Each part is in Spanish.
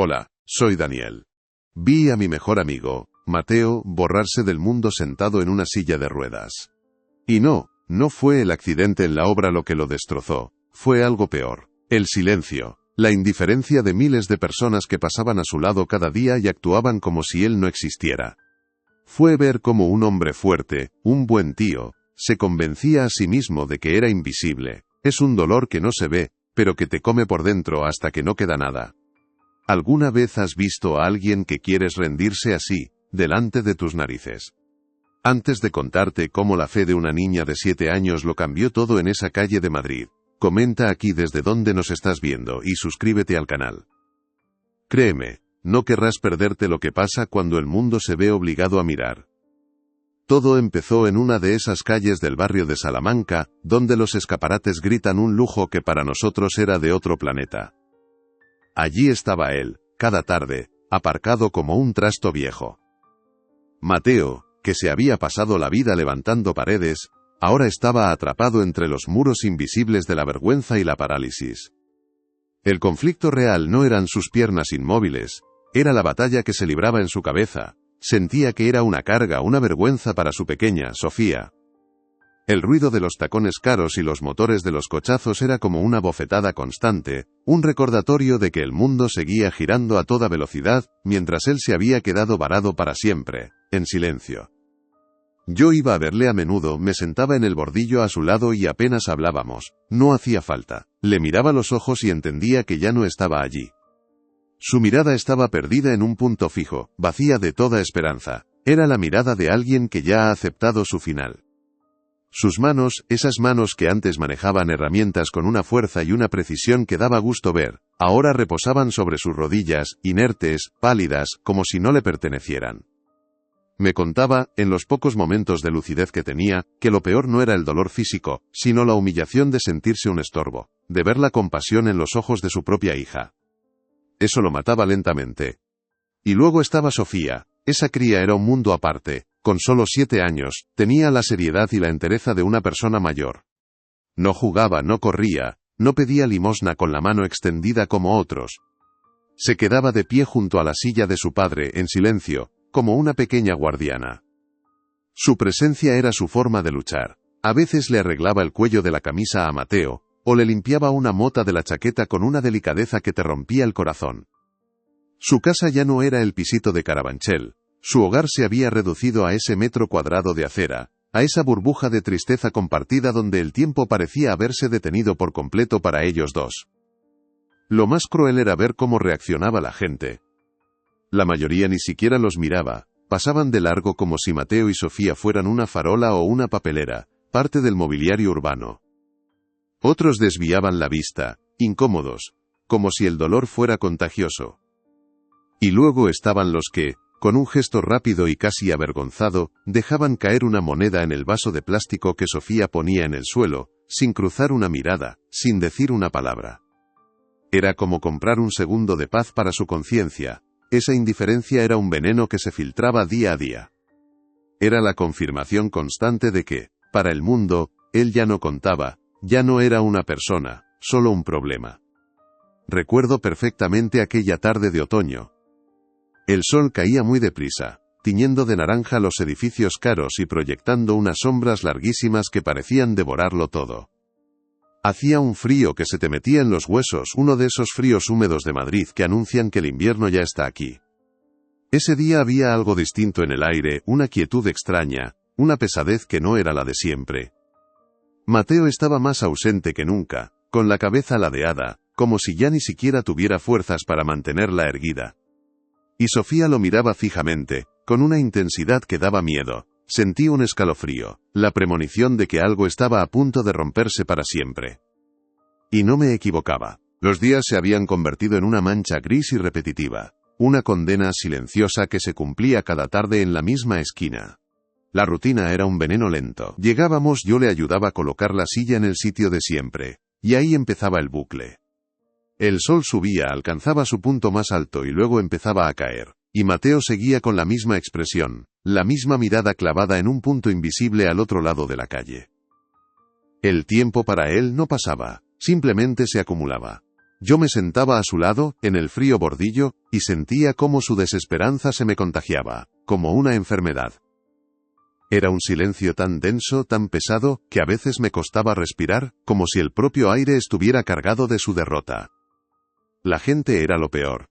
Hola, soy Daniel. Vi a mi mejor amigo, Mateo, borrarse del mundo sentado en una silla de ruedas. Y no fue el accidente en la obra lo que lo destrozó, fue algo peor. El silencio, la indiferencia de miles de personas que pasaban a su lado cada día y actuaban como si él no existiera. Fue ver cómo un hombre fuerte, un buen tío, se convencía a sí mismo de que era invisible. Es un dolor que no se ve, pero que te come por dentro hasta que no queda nada. ¿Alguna vez has visto a alguien que quieres rendirse así, delante de tus narices? Antes de contarte cómo la fe de una niña de 7 años lo cambió todo en esa calle de Madrid, comenta aquí desde dónde nos estás viendo y suscríbete al canal. Créeme, no querrás perderte lo que pasa cuando el mundo se ve obligado a mirar. Todo empezó en una de esas calles del barrio de Salamanca, donde los escaparates gritan un lujo que para nosotros era de otro planeta. Allí estaba él, cada tarde, aparcado como un trasto viejo. Mateo, que se había pasado la vida levantando paredes, ahora estaba atrapado entre los muros invisibles de la vergüenza y la parálisis. El conflicto real no eran sus piernas inmóviles, era la batalla que se libraba en su cabeza. Sentía que era una carga, una vergüenza para su pequeña, Sofía. El ruido de los tacones caros y los motores de los cochazos era como una bofetada constante, un recordatorio de que el mundo seguía girando a toda velocidad, mientras él se había quedado varado para siempre, en silencio. Yo iba a verle a menudo, me sentaba en el bordillo a su lado y apenas hablábamos, no hacía falta. Le miraba los ojos y entendía que ya no estaba allí. Su mirada estaba perdida en un punto fijo, vacía de toda esperanza. Era la mirada de alguien que ya ha aceptado su final. Sus manos, esas manos que antes manejaban herramientas con una fuerza y una precisión que daba gusto ver, ahora reposaban sobre sus rodillas, inertes, pálidas, como si no le pertenecieran. Me contaba, en los pocos momentos de lucidez que tenía, que lo peor no era el dolor físico, sino la humillación de sentirse un estorbo, de ver la compasión en los ojos de su propia hija. Eso lo mataba lentamente. Y luego estaba Sofía, esa cría era un mundo aparte. Con solo 7 años, tenía la seriedad y la entereza de una persona mayor. No jugaba, no corría, no pedía limosna con la mano extendida como otros. Se quedaba de pie junto a la silla de su padre, en silencio, como una pequeña guardiana. Su presencia era su forma de luchar. A veces le arreglaba el cuello de la camisa a Mateo, o le limpiaba una mota de la chaqueta con una delicadeza que te rompía el corazón. Su casa ya no era el pisito de Carabanchel. Su hogar se había reducido a ese metro cuadrado de acera, a esa burbuja de tristeza compartida donde el tiempo parecía haberse detenido por completo para ellos dos. Lo más cruel era ver cómo reaccionaba la gente. La mayoría ni siquiera los miraba, pasaban de largo como si Mateo y Sofía fueran una farola o una papelera, parte del mobiliario urbano. Otros desviaban la vista, incómodos, como si el dolor fuera contagioso. Y luego estaban los que, con un gesto rápido y casi avergonzado, dejaban caer una moneda en el vaso de plástico que Sofía ponía en el suelo, sin cruzar una mirada, sin decir una palabra. Era como comprar un segundo de paz para su conciencia. Esa indiferencia era un veneno que se filtraba día a día. Era la confirmación constante de que, para el mundo, él ya no contaba, ya no era una persona, solo un problema. Recuerdo perfectamente aquella tarde de otoño. El sol caía muy deprisa, tiñendo de naranja los edificios caros y proyectando unas sombras larguísimas que parecían devorarlo todo. Hacía un frío que se te metía en los huesos, uno de esos fríos húmedos de Madrid que anuncian que el invierno ya está aquí. Ese día había algo distinto en el aire, una quietud extraña, una pesadez que no era la de siempre. Mateo estaba más ausente que nunca, con la cabeza ladeada, como si ya ni siquiera tuviera fuerzas para mantenerla erguida. Y Sofía lo miraba fijamente, con una intensidad que daba miedo. Sentí un escalofrío, la premonición de que algo estaba a punto de romperse para siempre. Y no me equivocaba. Los días se habían convertido en una mancha gris y repetitiva, una condena silenciosa que se cumplía cada tarde en la misma esquina. La rutina era un veneno lento. Llegábamos, yo le ayudaba a colocar la silla en el sitio de siempre, y ahí empezaba el bucle. El sol subía, alcanzaba su punto más alto y luego empezaba a caer, y Mateo seguía con la misma expresión, la misma mirada clavada en un punto invisible al otro lado de la calle. El tiempo para él no pasaba, simplemente se acumulaba. Yo me sentaba a su lado, en el frío bordillo, y sentía cómo su desesperanza se me contagiaba, como una enfermedad. Era un silencio tan denso, tan pesado, que a veces me costaba respirar, como si el propio aire estuviera cargado de su derrota. La gente era lo peor.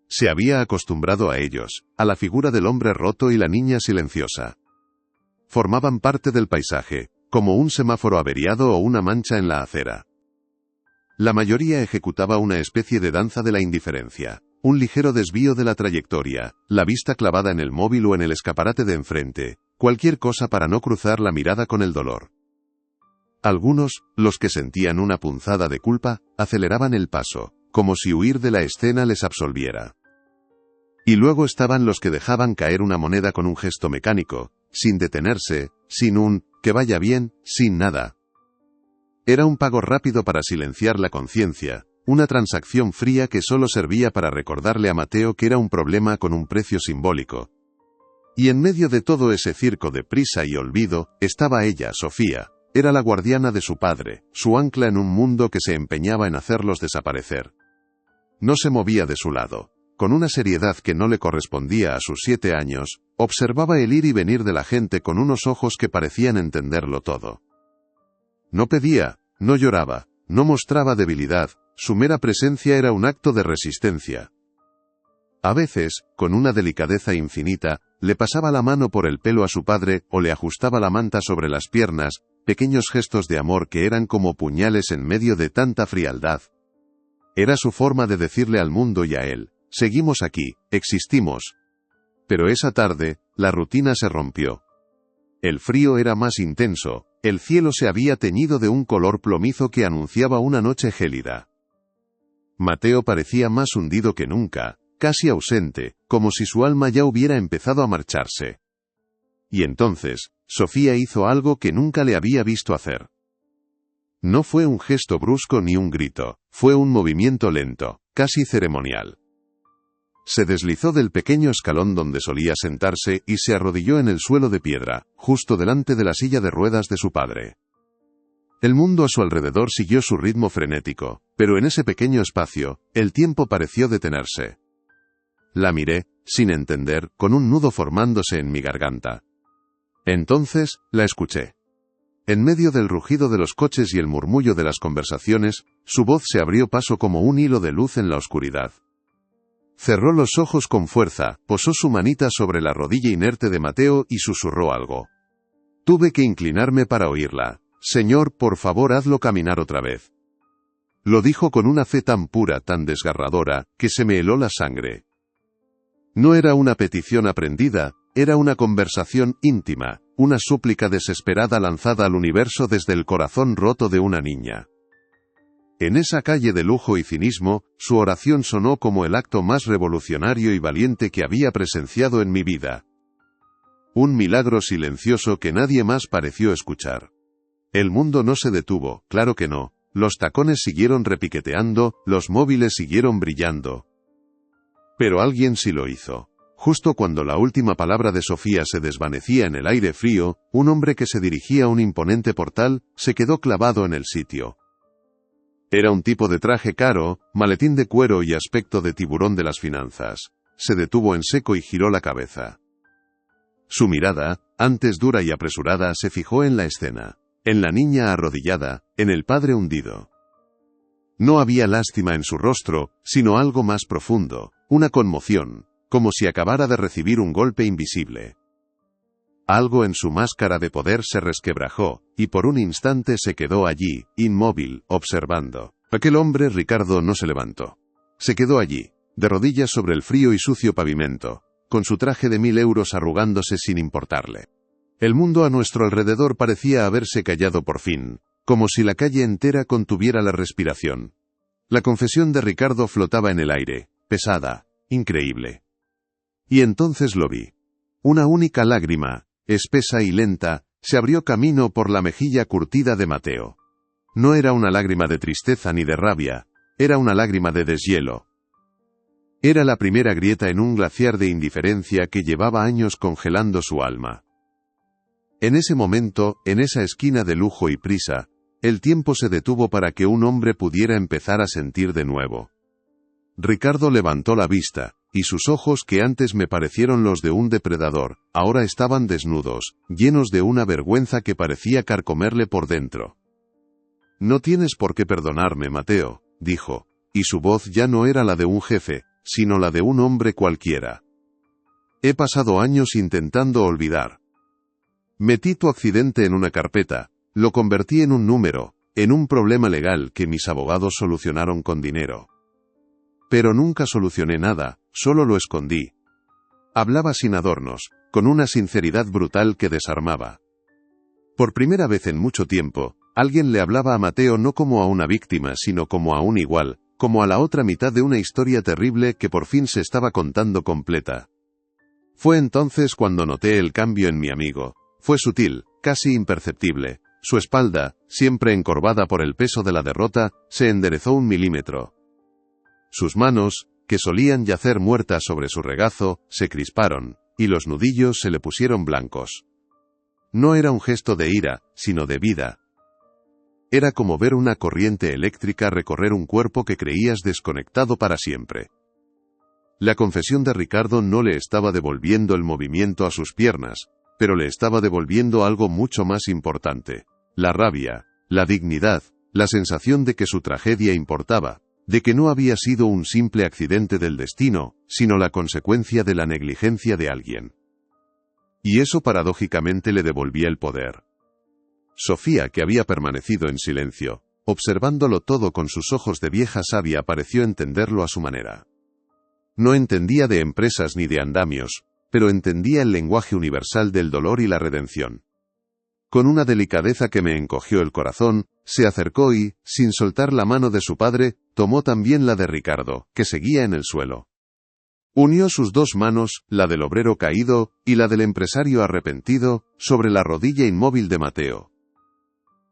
Se había acostumbrado a ellos, a la figura del hombre roto y la niña silenciosa. Formaban parte del paisaje, como un semáforo averiado o una mancha en la acera. La mayoría ejecutaba una especie de danza de la indiferencia, un ligero desvío de la trayectoria, la vista clavada en el móvil o en el escaparate de enfrente, cualquier cosa para no cruzar la mirada con el dolor. Algunos, los que sentían una punzada de culpa, aceleraban el paso, como si huir de la escena les absolviera. Y luego estaban los que dejaban caer una moneda con un gesto mecánico, sin detenerse, sin un «que vaya bien», sin nada. Era un pago rápido para silenciar la conciencia, una transacción fría que solo servía para recordarle a Mateo que era un problema con un precio simbólico. Y en medio de todo ese circo de prisa y olvido, estaba ella, Sofía. Era la guardiana de su padre, su ancla en un mundo que se empeñaba en hacerlos desaparecer. No se movía de su lado. Con una seriedad que no le correspondía a sus 7 años, observaba el ir y venir de la gente con unos ojos que parecían entenderlo todo. No pedía, no lloraba, no mostraba debilidad, su mera presencia era un acto de resistencia. A veces, con una delicadeza infinita, le pasaba la mano por el pelo a su padre o le ajustaba la manta sobre las piernas, pequeños gestos de amor que eran como puñales en medio de tanta frialdad. Era su forma de decirle al mundo y a él, seguimos aquí, existimos. Pero esa tarde, la rutina se rompió. El frío era más intenso, el cielo se había teñido de un color plomizo que anunciaba una noche gélida. Mateo parecía más hundido que nunca, casi ausente, como si su alma ya hubiera empezado a marcharse. Y entonces, Sofía hizo algo que nunca le había visto hacer. No fue un gesto brusco ni un grito, fue un movimiento lento, casi ceremonial. Se deslizó del pequeño escalón donde solía sentarse y se arrodilló en el suelo de piedra, justo delante de la silla de ruedas de su padre. El mundo a su alrededor siguió su ritmo frenético, pero en ese pequeño espacio, el tiempo pareció detenerse. La miré, sin entender, con un nudo formándose en mi garganta. Entonces, la escuché. En medio del rugido de los coches y el murmullo de las conversaciones, su voz se abrió paso como un hilo de luz en la oscuridad. Cerró los ojos con fuerza, posó su manita sobre la rodilla inerte de Mateo y susurró algo. Tuve que inclinarme para oírla. Señor, por favor, hazlo caminar otra vez. Lo dijo con una fe tan pura, tan desgarradora, que se me heló la sangre. No era una petición aprendida, era una conversación íntima, una súplica desesperada lanzada al universo desde el corazón roto de una niña. En esa calle de lujo y cinismo, su oración sonó como el acto más revolucionario y valiente que había presenciado en mi vida. Un milagro silencioso que nadie más pareció escuchar. El mundo no se detuvo, claro que no. Los tacones siguieron repiqueteando, los móviles siguieron brillando. Pero alguien sí lo hizo. Justo cuando la última palabra de Sofía se desvanecía en el aire frío, un hombre que se dirigía a un imponente portal, se quedó clavado en el sitio. Era un tipo de traje caro, maletín de cuero y aspecto de tiburón de las finanzas. Se detuvo en seco y giró la cabeza. Su mirada, antes dura y apresurada, se fijó en la escena. En la niña arrodillada, en el padre hundido. No había lástima en su rostro, sino algo más profundo, una conmoción, como si acabara de recibir un golpe invisible. Algo en su máscara de poder se resquebrajó, y por un instante se quedó allí, inmóvil, observando. Aquel hombre, Ricardo, no se levantó. Se quedó allí, de rodillas sobre el frío y sucio pavimento, con su traje de 1000 euros arrugándose sin importarle. El mundo a nuestro alrededor parecía haberse callado por fin, como si la calle entera contuviera la respiración. La confesión de Ricardo flotaba en el aire, pesada, increíble. Y entonces lo vi. Una única lágrima, espesa y lenta, se abrió camino por la mejilla curtida de Mateo. No era una lágrima de tristeza ni de rabia, era una lágrima de deshielo. Era la primera grieta en un glaciar de indiferencia que llevaba años congelando su alma. En ese momento, en esa esquina de lujo y prisa, el tiempo se detuvo para que un hombre pudiera empezar a sentir de nuevo. Ricardo levantó la vista, y sus ojos, que antes me parecieron los de un depredador, ahora estaban desnudos, llenos de una vergüenza que parecía carcomerle por dentro. «No tienes por qué perdonarme, Mateo», dijo, y su voz ya no era la de un jefe, sino la de un hombre cualquiera. «He pasado años intentando olvidar. Metí tu accidente en una carpeta, lo convertí en un número, en un problema legal que mis abogados solucionaron con dinero. Pero nunca solucioné nada, solo lo escondí». Hablaba sin adornos, con una sinceridad brutal que desarmaba. Por primera vez en mucho tiempo, alguien le hablaba a Mateo no como a una víctima, sino como a un igual, como a la otra mitad de una historia terrible que por fin se estaba contando completa. Fue entonces cuando noté el cambio en mi amigo. Fue sutil, casi imperceptible. Su espalda, siempre encorvada por el peso de la derrota, se enderezó 1 milímetro. Sus manos, que solían yacer muertas sobre su regazo, se crisparon, y los nudillos se le pusieron blancos. No era un gesto de ira, sino de vida. Era como ver una corriente eléctrica recorrer un cuerpo que creías desconectado para siempre. La confesión de Ricardo no le estaba devolviendo el movimiento a sus piernas, pero le estaba devolviendo algo mucho más importante: la rabia, la dignidad, la sensación de que su tragedia importaba, de que no había sido un simple accidente del destino, sino la consecuencia de la negligencia de alguien. Y eso paradójicamente le devolvía el poder. Sofía, que había permanecido en silencio, observándolo todo con sus ojos de vieja sabia, pareció entenderlo a su manera. No entendía de empresas ni de andamios, pero entendía el lenguaje universal del dolor y la redención. Con una delicadeza que me encogió el corazón, se acercó y, sin soltar la mano de su padre, tomó también la de Ricardo, que seguía en el suelo. Unió sus 2 manos, la del obrero caído, y la del empresario arrepentido, sobre la rodilla inmóvil de Mateo.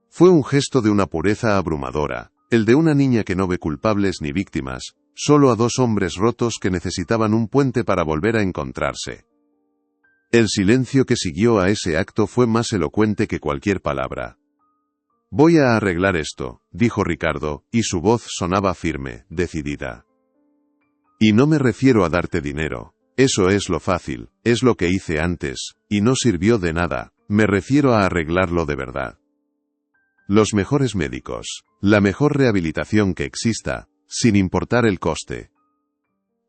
Fue un gesto de una pureza abrumadora, el de una niña que no ve culpables ni víctimas, solo a 2 hombres rotos que necesitaban un puente para volver a encontrarse. El silencio que siguió a ese acto fue más elocuente que cualquier palabra. «Voy a arreglar esto», dijo Ricardo, y su voz sonaba firme, decidida. «Y no me refiero a darte dinero. Eso es lo fácil, es lo que hice antes, y no sirvió de nada. Me refiero a arreglarlo de verdad. Los mejores médicos, la mejor rehabilitación que exista, sin importar el coste.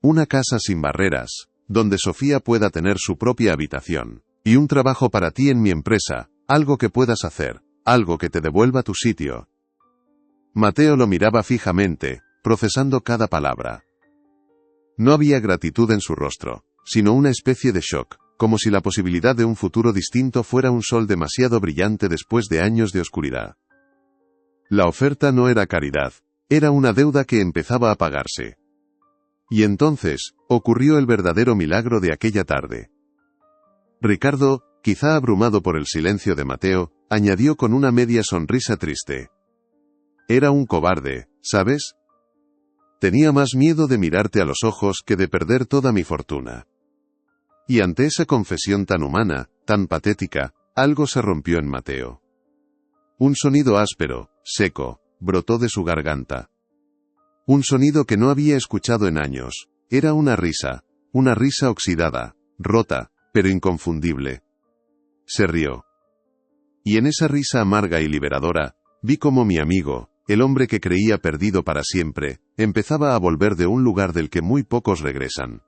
Una casa sin barreras, donde Sofía pueda tener su propia habitación, y un trabajo para ti en mi empresa, algo que puedas hacer, algo que te devuelva tu sitio». Mateo lo miraba fijamente, procesando cada palabra. No había gratitud en su rostro, sino una especie de shock, como si la posibilidad de un futuro distinto fuera un sol demasiado brillante después de años de oscuridad. La oferta no era caridad, era una deuda que empezaba a pagarse. Y entonces, ocurrió el verdadero milagro de aquella tarde. Ricardo, quizá abrumado por el silencio de Mateo, añadió con una media sonrisa triste: «Era un cobarde, ¿sabes? Tenía más miedo de mirarte a los ojos que de perder toda mi fortuna». Y ante esa confesión tan humana, tan patética, algo se rompió en Mateo. Un sonido áspero, seco, brotó de su garganta. Un sonido que no había escuchado en años. Era una risa oxidada, rota, pero inconfundible. Se rió. Y en esa risa amarga y liberadora, vi cómo mi amigo, el hombre que creía perdido para siempre, empezaba a volver de un lugar del que muy pocos regresan.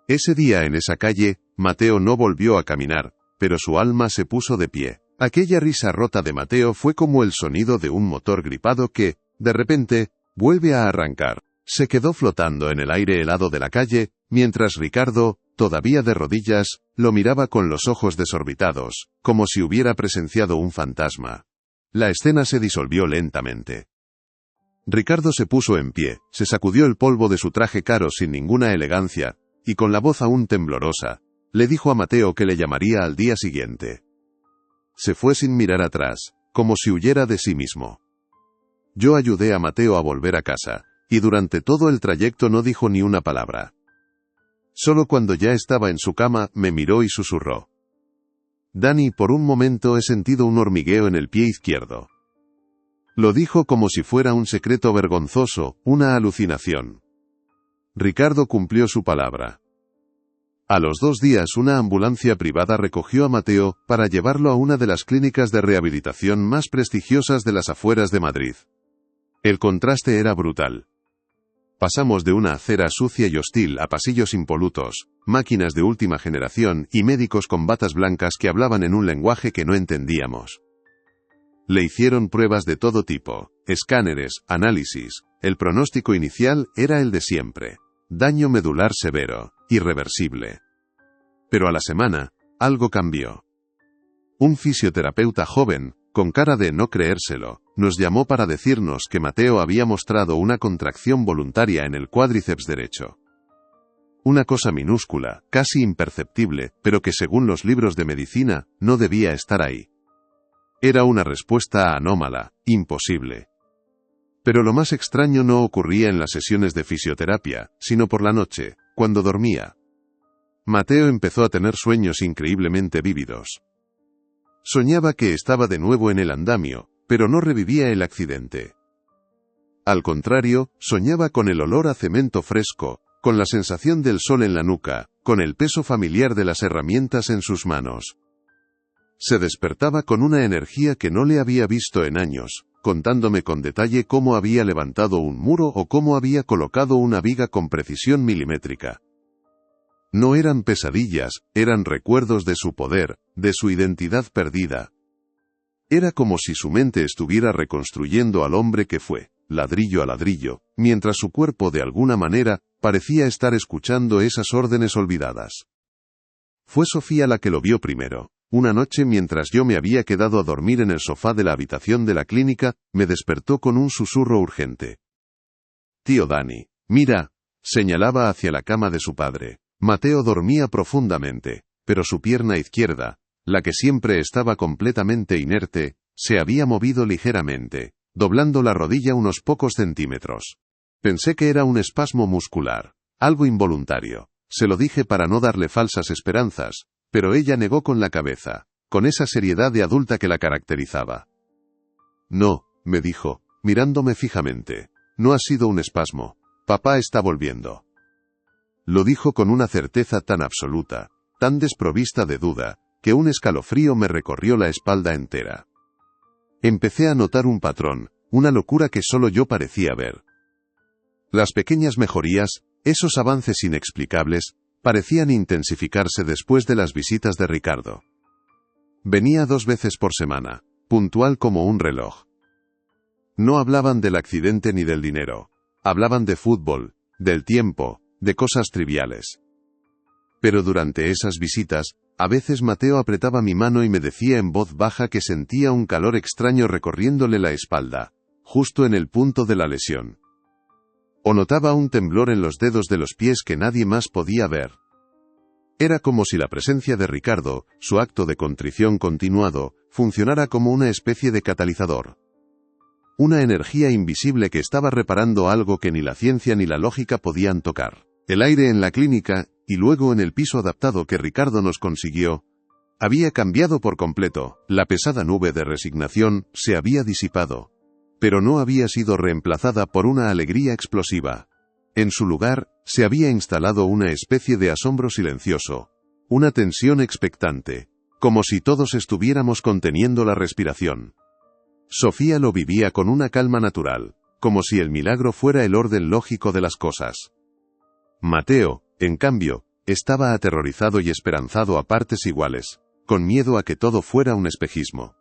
Ese día en esa calle, Mateo no volvió a caminar, pero su alma se puso de pie. Aquella risa rota de Mateo fue como el sonido de un motor gripado que, de repente, vuelve a arrancar. Se quedó flotando en el aire helado de la calle, mientras Ricardo, todavía de rodillas, lo miraba con los ojos desorbitados, como si hubiera presenciado un fantasma. La escena se disolvió lentamente. Ricardo se puso en pie, se sacudió el polvo de su traje caro sin ninguna elegancia, y con la voz aún temblorosa, le dijo a Mateo que le llamaría al día siguiente. Se fue sin mirar atrás, como si huyera de sí mismo. Yo ayudé a Mateo a volver a casa, y durante todo el trayecto no dijo ni una palabra. Solo cuando ya estaba en su cama, me miró y susurró: «Dani, por un momento he sentido un hormigueo en el pie izquierdo». Lo dijo como si fuera un secreto vergonzoso, una alucinación. Ricardo cumplió su palabra. A los 2 días una ambulancia privada recogió a Mateo para llevarlo a una de las clínicas de rehabilitación más prestigiosas de las afueras de Madrid. El contraste era brutal. Pasamos de una acera sucia y hostil a pasillos impolutos, máquinas de última generación y médicos con batas blancas que hablaban en un lenguaje que no entendíamos. Le hicieron pruebas de todo tipo, escáneres, análisis. El pronóstico inicial era el de siempre. Daño medular severo, irreversible. Pero a la semana, algo cambió. Un fisioterapeuta joven, con cara de no creérselo, nos llamó para decirnos que Mateo había mostrado una contracción voluntaria en el cuádriceps derecho. Una cosa minúscula, casi imperceptible, pero que según los libros de medicina, no debía estar ahí. Era una respuesta anómala, imposible. Pero lo más extraño no ocurría en las sesiones de fisioterapia, sino por la noche, cuando dormía. Mateo empezó a tener sueños increíblemente vívidos. Soñaba que estaba de nuevo en el andamio, pero no revivía el accidente. Al contrario, soñaba con el olor a cemento fresco, con la sensación del sol en la nuca, con el peso familiar de las herramientas en sus manos. Se despertaba con una energía que no le había visto en años, contándome con detalle cómo había levantado un muro o cómo había colocado una viga con precisión milimétrica. No eran pesadillas, eran recuerdos de su poder, de su identidad perdida. Era como si su mente estuviera reconstruyendo al hombre que fue, ladrillo a ladrillo, mientras su cuerpo de alguna manera parecía estar escuchando esas órdenes olvidadas. Fue Sofía la que lo vio primero. Una noche mientras yo me había quedado a dormir en el sofá de la habitación de la clínica, me despertó con un susurro urgente. «Tío Dani, mira», señalaba hacia la cama de su padre. Mateo dormía profundamente, pero su pierna izquierda, la que siempre estaba completamente inerte, se había movido ligeramente, doblando la rodilla unos pocos centímetros. Pensé que era un espasmo muscular, algo involuntario. Se lo dije para no darle falsas esperanzas, pero ella negó con la cabeza, con esa seriedad de adulta que la caracterizaba. «No», me dijo, mirándome fijamente, «no ha sido un espasmo. Papá está volviendo». Lo dijo con una certeza tan absoluta, tan desprovista de duda, que un escalofrío me recorrió la espalda entera. Empecé a notar un patrón, una locura que solo yo parecía ver. Las pequeñas mejorías, esos avances inexplicables, parecían intensificarse después de las visitas de Ricardo. Venía 2 veces por semana, puntual como un reloj. No hablaban del accidente ni del dinero. Hablaban de fútbol, del tiempo, de cosas triviales. Pero durante esas visitas, a veces Mateo apretaba mi mano y me decía en voz baja que sentía un calor extraño recorriéndole la espalda, justo en el punto de la lesión. O notaba un temblor en los dedos de los pies que nadie más podía ver. Era como si la presencia de Ricardo, su acto de contrición continuado, funcionara como una especie de catalizador. Una energía invisible que estaba reparando algo que ni la ciencia ni la lógica podían tocar. El aire en la clínica, y luego en el piso adaptado que Ricardo nos consiguió, había cambiado por completo. La pesada nube de resignación se había disipado, pero no había sido reemplazada por una alegría explosiva. En su lugar, se había instalado una especie de asombro silencioso, una tensión expectante, como si todos estuviéramos conteniendo la respiración. Sofía lo vivía con una calma natural, como si el milagro fuera el orden lógico de las cosas. Mateo, en cambio, estaba aterrorizado y esperanzado a partes iguales, con miedo a que todo fuera un espejismo.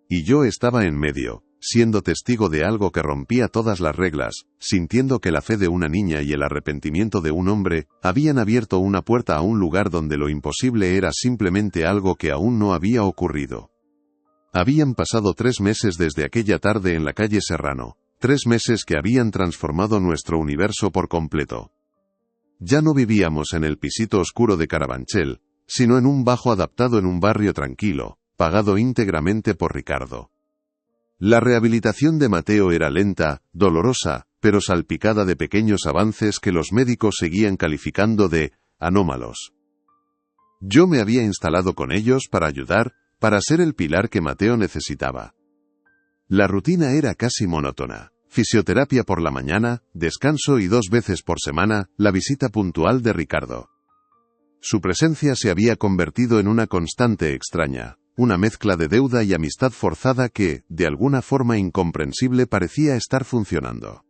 Y yo estaba en medio, siendo testigo de algo que rompía todas las reglas, sintiendo que la fe de una niña y el arrepentimiento de un hombre habían abierto una puerta a un lugar donde lo imposible era simplemente algo que aún no había ocurrido. Habían pasado 3 meses desde aquella tarde en la calle Serrano, 3 meses que habían transformado nuestro universo por completo. Ya no vivíamos en el pisito oscuro de Carabanchel, sino en un bajo adaptado en un barrio tranquilo, pagado íntegramente por Ricardo. La rehabilitación de Mateo era lenta, dolorosa, pero salpicada de pequeños avances que los médicos seguían calificando de anómalos. Yo me había instalado con ellos para ayudar, para ser el pilar que Mateo necesitaba. La rutina era casi monótona. Fisioterapia por la mañana, descanso y 2 veces por semana, la visita puntual de Ricardo. Su presencia se había convertido en una constante extraña, una mezcla de deuda y amistad forzada que, de alguna forma incomprensible, parecía estar funcionando.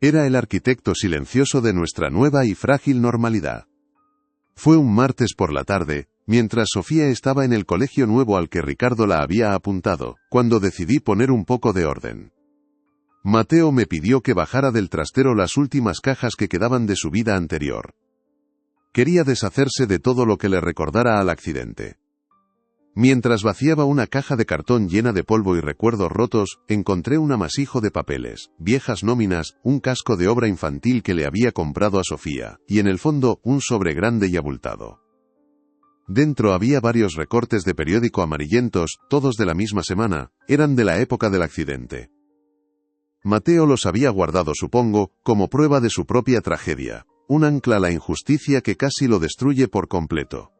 Era el arquitecto silencioso de nuestra nueva y frágil normalidad. Fue un martes por la tarde, mientras Sofía estaba en el colegio nuevo al que Ricardo la había apuntado, cuando decidí poner un poco de orden. Mateo me pidió que bajara del trastero las últimas cajas que quedaban de su vida anterior. Quería deshacerse de todo lo que le recordara al accidente. Mientras vaciaba una caja de cartón llena de polvo y recuerdos rotos, encontré un amasijo de papeles, viejas nóminas, un casco de obra infantil que le había comprado a Sofía, y en el fondo, un sobre grande y abultado. Dentro había varios recortes de periódico amarillentos, todos de la misma semana, eran de la época del accidente. Mateo los había guardado, supongo, como prueba de su propia tragedia, un ancla a la injusticia que casi lo destruye por completo.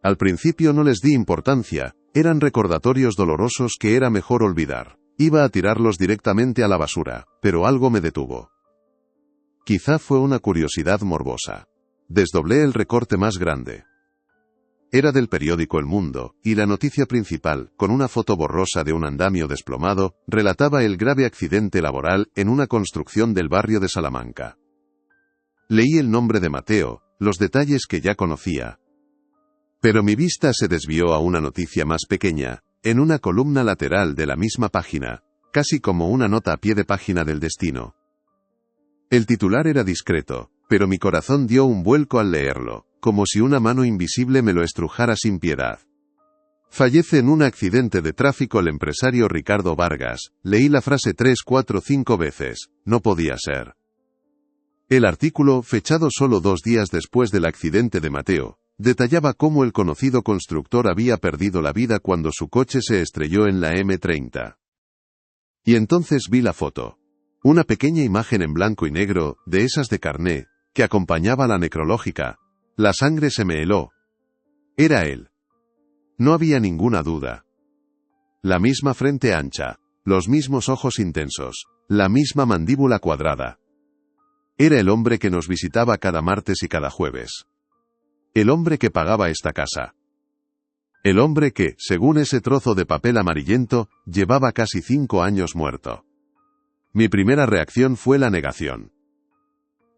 Al principio no les di importancia, eran recordatorios dolorosos que era mejor olvidar. Iba a tirarlos directamente a la basura, pero algo me detuvo. Quizá fue una curiosidad morbosa. Desdoblé el recorte más grande. Era del periódico El Mundo, y la noticia principal, con una foto borrosa de un andamio desplomado, relataba el grave accidente laboral en una construcción del barrio de Salamanca. Leí el nombre de Mateo, los detalles que ya conocía. Pero mi vista se desvió a una noticia más pequeña, en una columna lateral de la misma página, casi como una nota a pie de página del Destino. El titular era discreto, pero mi corazón dio un vuelco al leerlo, como si una mano invisible me lo estrujara sin piedad. Fallece en un accidente de tráfico el empresario Ricardo Vargas. Leí la frase 3, 4, 5 veces. No podía ser. El artículo, fechado solo 2 días después del accidente de Mateo, detallaba cómo el conocido constructor había perdido la vida cuando su coche se estrelló en la M30. Y entonces vi la foto. Una pequeña imagen en blanco y negro, de esas de carné, que acompañaba la necrológica. La sangre se me heló. Era él. No había ninguna duda. La misma frente ancha, los mismos ojos intensos, la misma mandíbula cuadrada. Era el hombre que nos visitaba cada martes y cada jueves. El hombre que pagaba esta casa. El hombre que, según ese trozo de papel amarillento, llevaba casi 5 años muerto. Mi primera reacción fue la negación.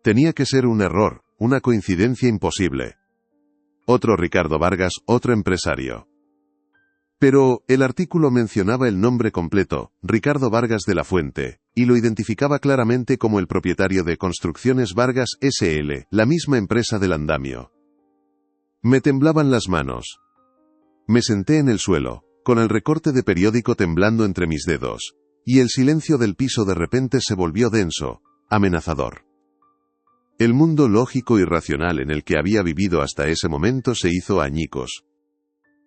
Tenía que ser un error, una coincidencia imposible. Otro Ricardo Vargas, otro empresario. Pero, el artículo mencionaba el nombre completo, Ricardo Vargas de la Fuente, y lo identificaba claramente como el propietario de Construcciones Vargas S.L., la misma empresa del andamio. Me temblaban las manos. Me senté en el suelo, con el recorte de periódico temblando entre mis dedos, y el silencio del piso de repente se volvió denso, amenazador. El mundo lógico y racional en el que había vivido hasta ese momento se hizo añicos.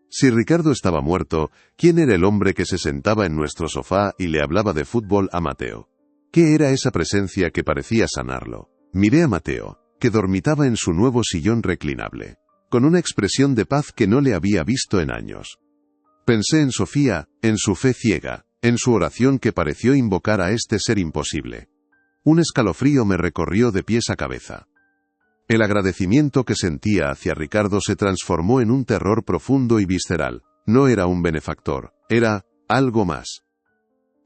Si Ricardo estaba muerto, ¿quién era el hombre que se sentaba en nuestro sofá y le hablaba de fútbol a Mateo? ¿Qué era esa presencia que parecía sanarlo? Miré a Mateo, que dormitaba en su nuevo sillón reclinable, con una expresión de paz que no le había visto en años. Pensé en Sofía, en su fe ciega, en su oración que pareció invocar a este ser imposible. Un escalofrío me recorrió de pies a cabeza. El agradecimiento que sentía hacia Ricardo se transformó en un terror profundo y visceral. No era un benefactor, era algo más.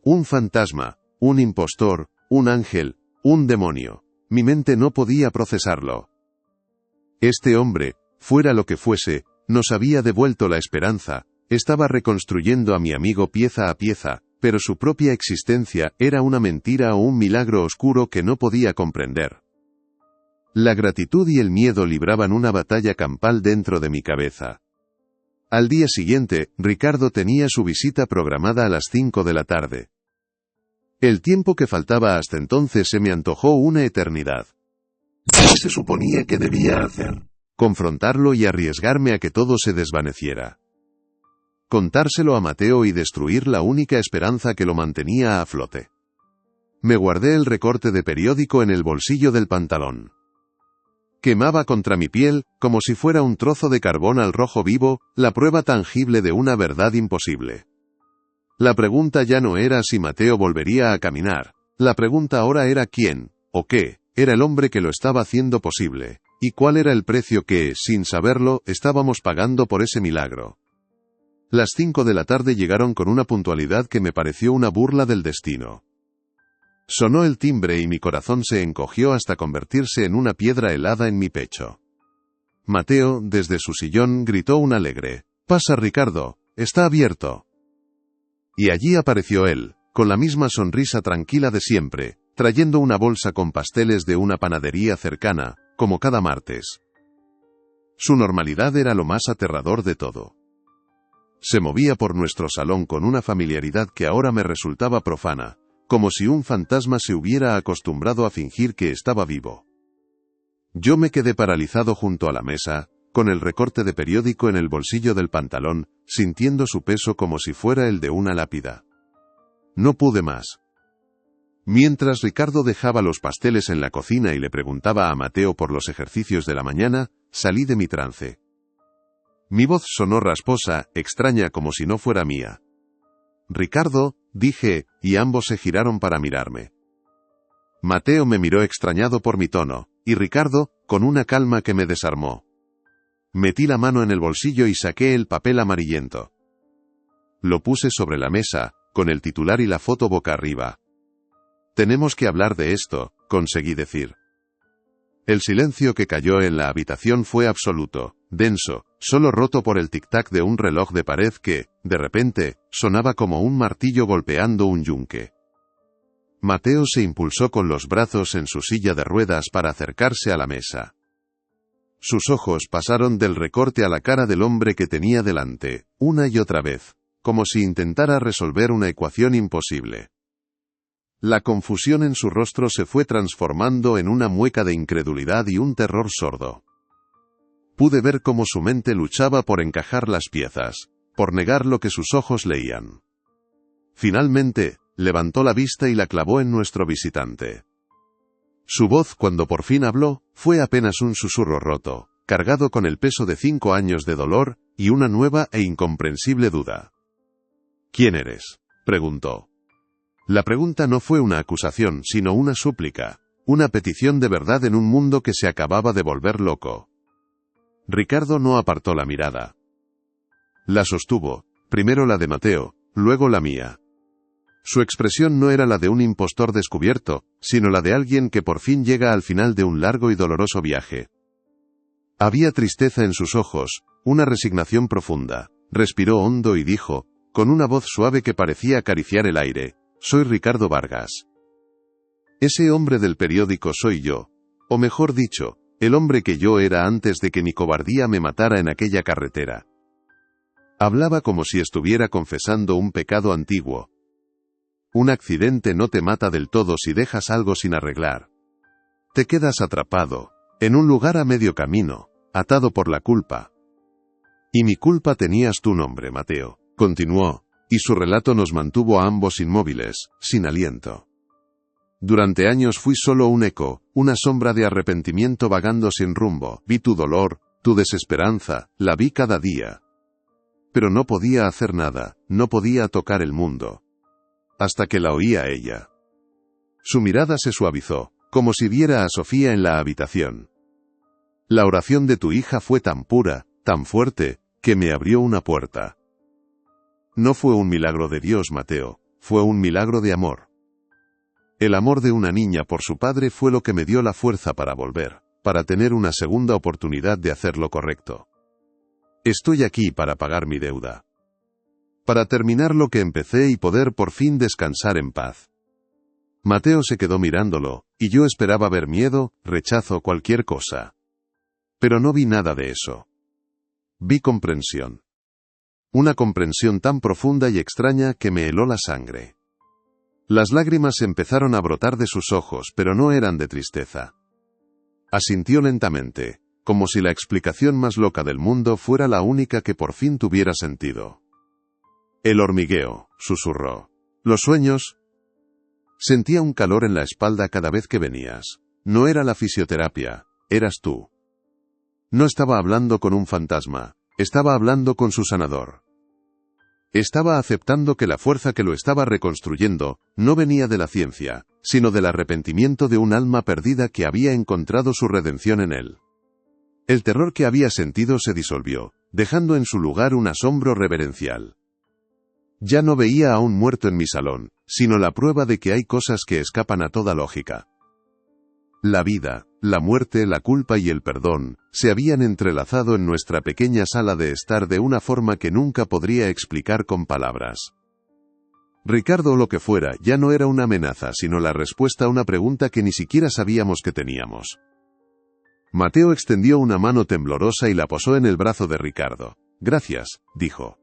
Un fantasma, un impostor, un ángel, un demonio. Mi mente no podía procesarlo. Este hombre, fuera lo que fuese, nos había devuelto la esperanza, estaba reconstruyendo a mi amigo pieza a pieza, pero su propia existencia era una mentira o un milagro oscuro que no podía comprender. La gratitud y el miedo libraban una batalla campal dentro de mi cabeza. Al día siguiente, Ricardo tenía su visita programada a las 5 de la tarde. El tiempo que faltaba hasta entonces se me antojó una eternidad. ¿Qué se suponía que debía hacer? Confrontarlo y arriesgarme a que todo se desvaneciera. Contárselo a Mateo y destruir la única esperanza que lo mantenía a flote. Me guardé el recorte de periódico en el bolsillo del pantalón. Quemaba contra mi piel, como si fuera un trozo de carbón al rojo vivo, la prueba tangible de una verdad imposible. La pregunta ya no era si Mateo volvería a caminar. La pregunta ahora era quién, o qué, era el hombre que lo estaba haciendo posible, y cuál era el precio que, sin saberlo, estábamos pagando por ese milagro. Las 5 de la tarde llegaron con una puntualidad que me pareció una burla del destino. Sonó el timbre y mi corazón se encogió hasta convertirse en una piedra helada en mi pecho. Mateo, desde su sillón, gritó un alegre: «¡Pasa, Ricardo! ¡Está abierto!». Y allí apareció él, con la misma sonrisa tranquila de siempre, trayendo una bolsa con pasteles de una panadería cercana, como cada martes. Su normalidad era lo más aterrador de todo. Se movía por nuestro salón con una familiaridad que ahora me resultaba profana, como si un fantasma se hubiera acostumbrado a fingir que estaba vivo. Yo me quedé paralizado junto a la mesa, con el recorte de periódico en el bolsillo del pantalón, sintiendo su peso como si fuera el de una lápida. No pude más. Mientras Ricardo dejaba los pasteles en la cocina y le preguntaba a Mateo por los ejercicios de la mañana, salí de mi trance. Mi voz sonó rasposa, extraña como si no fuera mía. «Ricardo», dije, y ambos se giraron para mirarme. Mateo me miró extrañado por mi tono, y Ricardo, con una calma que me desarmó. Metí la mano en el bolsillo y saqué el papel amarillento. Lo puse sobre la mesa, con el titular y la foto boca arriba. «Tenemos que hablar de esto», conseguí decir. El silencio que cayó en la habitación fue absoluto, denso, solo roto por el tic-tac de un reloj de pared que, de repente, sonaba como un martillo golpeando un yunque. Mateo se impulsó con los brazos en su silla de ruedas para acercarse a la mesa. Sus ojos pasaron del recorte a la cara del hombre que tenía delante, una y otra vez, como si intentara resolver una ecuación imposible. La confusión en su rostro se fue transformando en una mueca de incredulidad y un terror sordo. Pude ver cómo su mente luchaba por encajar las piezas, por negar lo que sus ojos leían. Finalmente, levantó la vista y la clavó en nuestro visitante. Su voz, cuando por fin habló, fue apenas un susurro roto, cargado con el peso de 5 años de dolor, y una nueva e incomprensible duda. «¿Quién eres?», preguntó. La pregunta no fue una acusación, sino una súplica, una petición de verdad en un mundo que se acababa de volver loco. Ricardo no apartó la mirada. La sostuvo, primero la de Mateo, luego la mía. Su expresión no era la de un impostor descubierto, sino la de alguien que por fin llega al final de un largo y doloroso viaje. Había tristeza en sus ojos, una resignación profunda. Respiró hondo y dijo, con una voz suave que parecía acariciar el aire: «Soy Ricardo Vargas. Ese hombre del periódico soy yo, o mejor dicho, el hombre que yo era antes de que mi cobardía me matara en aquella carretera». Hablaba como si estuviera confesando un pecado antiguo. Un accidente no te mata del todo si dejas algo sin arreglar. Te quedas atrapado, en un lugar a medio camino, atado por la culpa. Y mi culpa tenías tu nombre, Mateo, continuó, y su relato nos mantuvo a ambos inmóviles, sin aliento. Durante años fui solo un eco, una sombra de arrepentimiento vagando sin rumbo. Vi tu dolor, tu desesperanza, la vi cada día. Pero no podía hacer nada, no podía tocar el mundo. Hasta que la oí a ella. Su mirada se suavizó, como si viera a Sofía en la habitación. La oración de tu hija fue tan pura, tan fuerte, que me abrió una puerta. No fue un milagro de Dios, Mateo, fue un milagro de amor. El amor de una niña por su padre fue lo que me dio la fuerza para volver, para tener una segunda oportunidad de hacer lo correcto. Estoy aquí para pagar mi deuda. Para terminar lo que empecé y poder por fin descansar en paz. Mateo se quedó mirándolo, y yo esperaba ver miedo, rechazo, cualquier cosa. Pero no vi nada de eso. Vi comprensión. Una comprensión tan profunda y extraña que me heló la sangre. Las lágrimas empezaron a brotar de sus ojos, pero no eran de tristeza. Asintió lentamente, como si la explicación más loca del mundo fuera la única que por fin tuviera sentido. El hormigueo, susurró. Los sueños. Sentía un calor en la espalda cada vez que venías. No era la fisioterapia, eras tú. No estaba hablando con un fantasma, estaba hablando con su sanador. Estaba aceptando que la fuerza que lo estaba reconstruyendo no venía de la ciencia, sino del arrepentimiento de un alma perdida que había encontrado su redención en él. El terror que había sentido se disolvió, dejando en su lugar un asombro reverencial. Ya no veía a un muerto en mi salón, sino la prueba de que hay cosas que escapan a toda lógica. La vida, la muerte, la culpa y el perdón se habían entrelazado en nuestra pequeña sala de estar de una forma que nunca podría explicar con palabras. Ricardo o lo que fuera ya no era una amenaza sino la respuesta a una pregunta que ni siquiera sabíamos que teníamos. Mateo extendió una mano temblorosa y la posó en el brazo de Ricardo. «Gracias», dijo.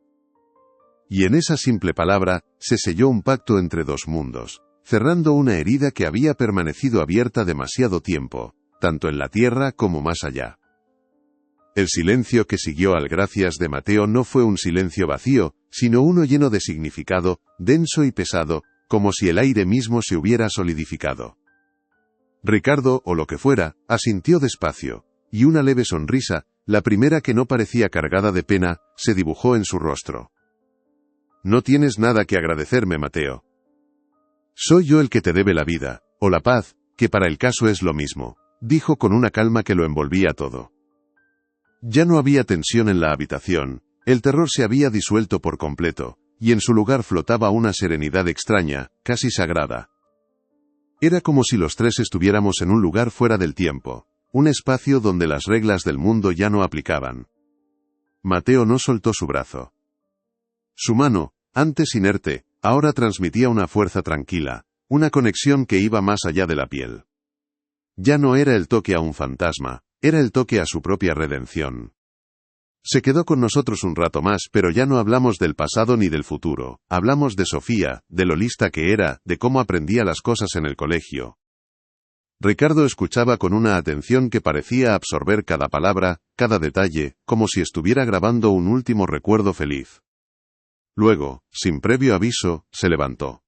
Y en esa simple palabra se selló un pacto entre dos mundos, cerrando una herida que había permanecido abierta demasiado tiempo, tanto en la tierra como más allá. El silencio que siguió al gracias de Mateo no fue un silencio vacío, sino uno lleno de significado, denso y pesado, como si el aire mismo se hubiera solidificado. Ricardo, o lo que fuera, asintió despacio, y una leve sonrisa, la primera que no parecía cargada de pena, se dibujó en su rostro. «No tienes nada que agradecerme, Mateo. Soy yo el que te debe la vida, o la paz, que para el caso es lo mismo», dijo con una calma que lo envolvía todo. Ya no había tensión en la habitación, el terror se había disuelto por completo, y en su lugar flotaba una serenidad extraña, casi sagrada. Era como si los tres estuviéramos en un lugar fuera del tiempo, un espacio donde las reglas del mundo ya no aplicaban. Mateo no soltó su brazo. Su mano, antes inerte, ahora transmitía una fuerza tranquila, una conexión que iba más allá de la piel. Ya no era el toque a un fantasma, era el toque a su propia redención. Se quedó con nosotros un rato más, pero ya no hablamos del pasado ni del futuro, hablamos de Sofía, de lo lista que era, de cómo aprendía las cosas en el colegio. Ricardo escuchaba con una atención que parecía absorber cada palabra, cada detalle, como si estuviera grabando un último recuerdo feliz. Luego, sin previo aviso, se levantó.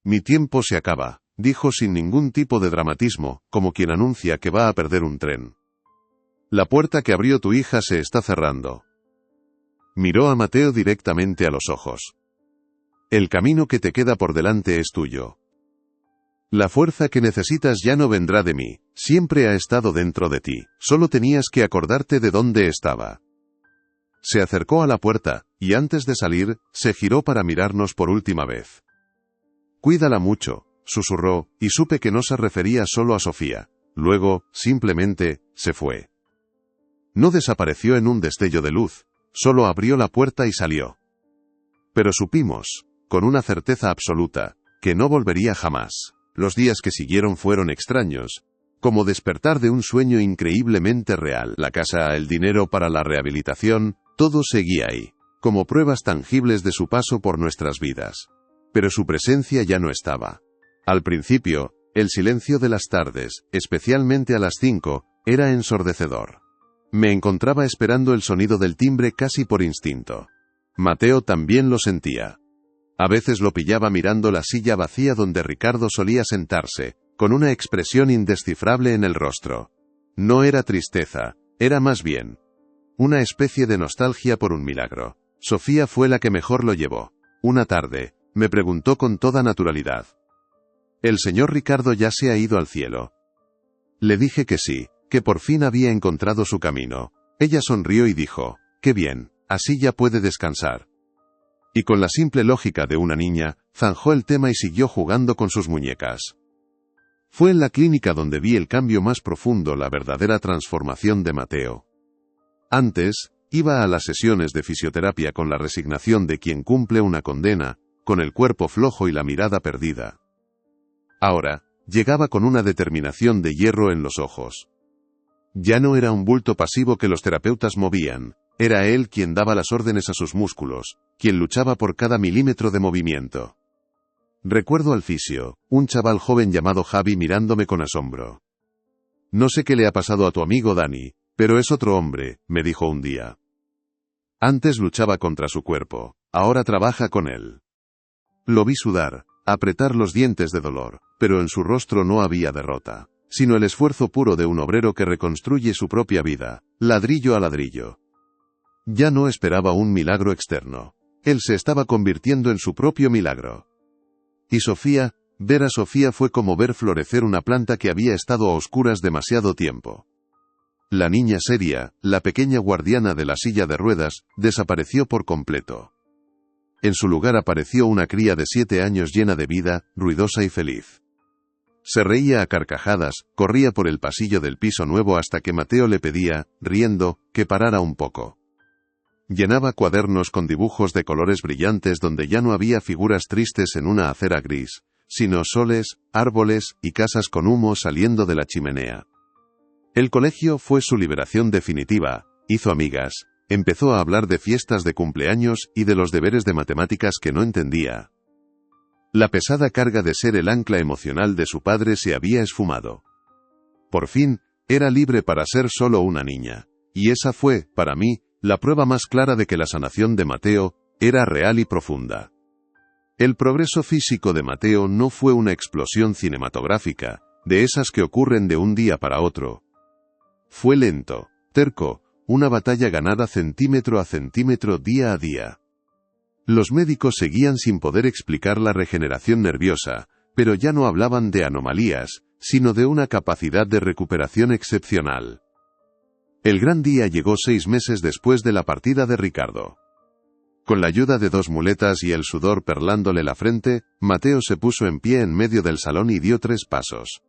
«Mi tiempo se acaba», dijo sin ningún tipo de dramatismo, como quien anuncia que va a perder un tren. «La puerta que abrió tu hija se está cerrando». Miró a Mateo directamente a los ojos. «El camino que te queda por delante es tuyo. La fuerza que necesitas ya no vendrá de mí, siempre ha estado dentro de ti, solo tenías que acordarte de dónde estaba». Se acercó a la puerta, y antes de salir, se giró para mirarnos por última vez. «Cuídala mucho», susurró, y supe que no se refería solo a Sofía. Luego, simplemente, se fue. No desapareció en un destello de luz, solo abrió la puerta y salió. Pero supimos, con una certeza absoluta, que no volvería jamás. Los días que siguieron fueron extraños, como despertar de un sueño increíblemente real. La casa, el dinero para la rehabilitación, todo seguía ahí, como pruebas tangibles de su paso por nuestras vidas. Pero su presencia ya no estaba. Al principio, el silencio de las tardes, especialmente a las 5, era ensordecedor. Me encontraba esperando el sonido del timbre casi por instinto. Mateo también lo sentía. A veces lo pillaba mirando la silla vacía donde Ricardo solía sentarse, con una expresión indescifrable en el rostro. No era tristeza, era más bien una especie de nostalgia por un milagro. Sofía fue la que mejor lo llevó. Una tarde, me preguntó con toda naturalidad: «¿El señor Ricardo ya se ha ido al cielo?». Le dije que sí, que por fin había encontrado su camino. Ella sonrió y dijo: «Qué bien, así ya puede descansar». Y con la simple lógica de una niña, zanjó el tema y siguió jugando con sus muñecas. Fue en la clínica donde vi el cambio más profundo, la verdadera transformación de Mateo. Antes, iba a las sesiones de fisioterapia con la resignación de quien cumple una condena, con el cuerpo flojo y la mirada perdida. Ahora, llegaba con una determinación de hierro en los ojos. Ya no era un bulto pasivo que los terapeutas movían, era él quien daba las órdenes a sus músculos, quien luchaba por cada milímetro de movimiento. Recuerdo al fisio, un chaval joven llamado Javi, mirándome con asombro. «No sé qué le ha pasado a tu amigo Dani, pero es otro hombre», me dijo un día. Antes luchaba contra su cuerpo, ahora trabaja con él. Lo vi sudar, apretar los dientes de dolor, pero en su rostro no había derrota, sino el esfuerzo puro de un obrero que reconstruye su propia vida, ladrillo a ladrillo. Ya no esperaba un milagro externo. Él se estaba convirtiendo en su propio milagro. Y Sofía, ver a Sofía fue como ver florecer una planta que había estado a oscuras demasiado tiempo. La niña seria, la pequeña guardiana de la silla de ruedas, desapareció por completo. En su lugar apareció una cría de 7 años llena de vida, ruidosa y feliz. Se reía a carcajadas, corría por el pasillo del piso nuevo hasta que Mateo le pedía, riendo, que parara un poco. Llenaba cuadernos con dibujos de colores brillantes donde ya no había figuras tristes en una acera gris, sino soles, árboles y casas con humo saliendo de la chimenea. El colegio fue su liberación definitiva, hizo amigas, empezó a hablar de fiestas de cumpleaños y de los deberes de matemáticas que no entendía. La pesada carga de ser el ancla emocional de su padre se había esfumado. Por fin, era libre para ser solo una niña, y esa fue, para mí, la prueba más clara de que la sanación de Mateo era real y profunda. El progreso físico de Mateo no fue una explosión cinematográfica, de esas que ocurren de un día para otro. Fue lento, terco, una batalla ganada centímetro a centímetro día a día. Los médicos seguían sin poder explicar la regeneración nerviosa, pero ya no hablaban de anomalías, sino de una capacidad de recuperación excepcional. El gran día llegó 6 meses después de la partida de Ricardo. Con la ayuda de 2 muletas y el sudor perlándole la frente, Mateo se puso en pie en medio del salón y dio 3 pasos.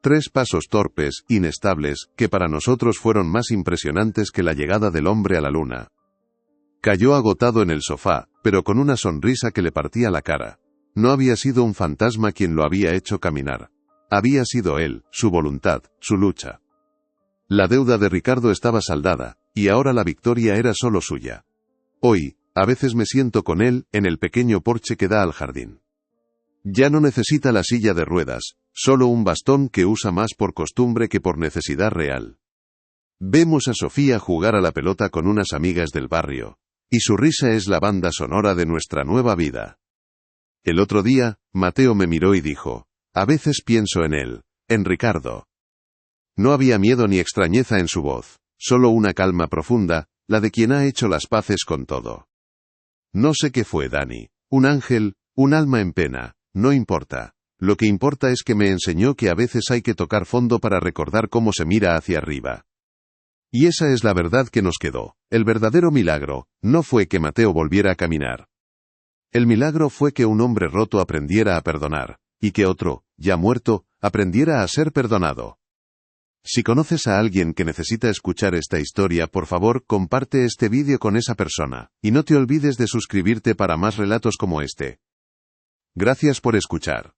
3 pasos torpes, inestables, que para nosotros fueron más impresionantes que la llegada del hombre a la luna. Cayó agotado en el sofá, pero con una sonrisa que le partía la cara. No había sido un fantasma quien lo había hecho caminar. Había sido él, su voluntad, su lucha. La deuda de Ricardo estaba saldada, y ahora la victoria era solo suya. Hoy, a veces me siento con él, en el pequeño porche que da al jardín. Ya no necesita la silla de ruedas, solo un bastón que usa más por costumbre que por necesidad real. Vemos a Sofía jugar a la pelota con unas amigas del barrio, y su risa es la banda sonora de nuestra nueva vida. El otro día, Mateo me miró y dijo, a veces pienso en él, en Ricardo. No había miedo ni extrañeza en su voz, solo una calma profunda, la de quien ha hecho las paces con todo. No sé qué fue Dani, un ángel, un alma en pena, no importa. Lo que importa es que me enseñó que a veces hay que tocar fondo para recordar cómo se mira hacia arriba. Y esa es la verdad que nos quedó. El verdadero milagro no fue que Mateo volviera a caminar. El milagro fue que un hombre roto aprendiera a perdonar, y que otro, ya muerto, aprendiera a ser perdonado. Si conoces a alguien que necesita escuchar esta historia, por favor, comparte este vídeo con esa persona, y no te olvides de suscribirte para más relatos como este. Gracias por escuchar.